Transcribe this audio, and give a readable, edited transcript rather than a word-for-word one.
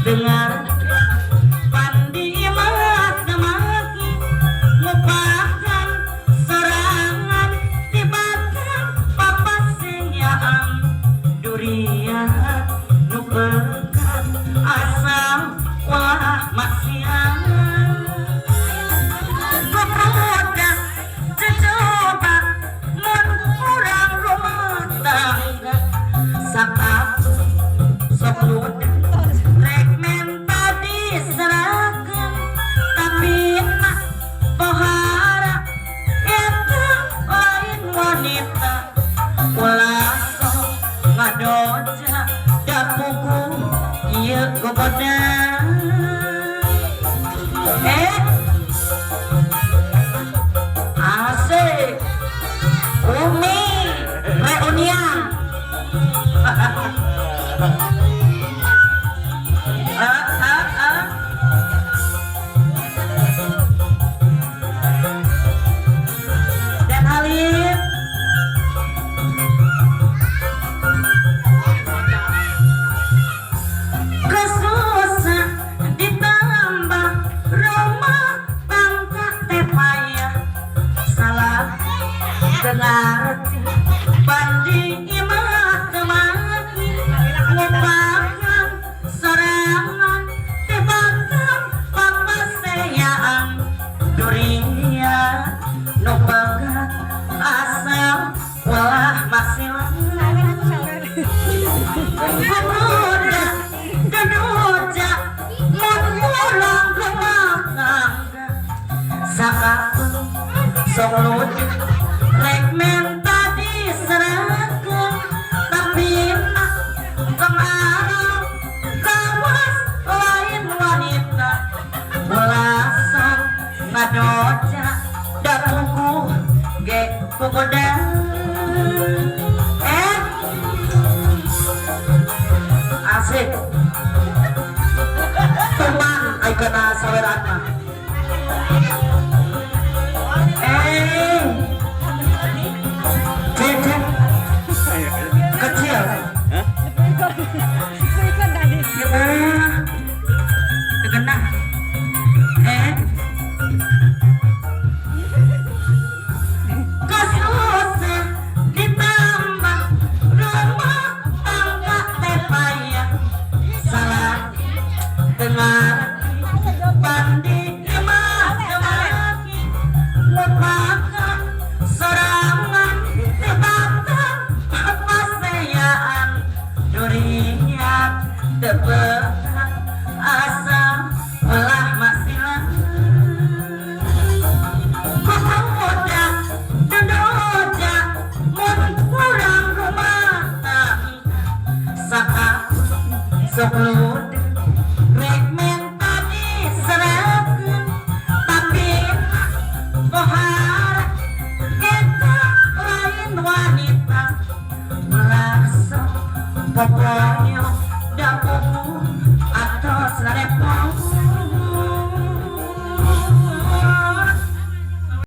dengar pandi mah kemaki ngupakan serangan tibatan papasenyaan durian nu pekat asam wah maksiat kemudian coba mun urang rumah tangga sakatu sok ludah rek menta diserahkeun tapi mah pohara eta lain wanita ulah sok ngadoja da pugu ieu gogoda asik Umi reunian dan Halif kesusah ditambah rumah tangga teh payah salah dengar banding imah kemaki ngupakan serangan tibatan papasenyaan durian nu pegat asam walah maksiat pemuda dedoja mun pulang rumah tangga sakatu sok ludah rek menta diserahkeun tapi mah kemarau kawas lain wanita ulah sok ngadoja da pugu ge pugoda asik teman ayeuna saweran mah Cecep kecil kegenah kesusah ditambah rumah tangga teh payah salah dengar banding imah kemaki ngupakan serangan tibatan papasenyaan durian teu pegat asam ulah maksiat pemuda dedoja mun urang rumah tangga sakatu sok ludah rek menta diserahkeun tapi pohara eta lain wanita ulah sok pokoknya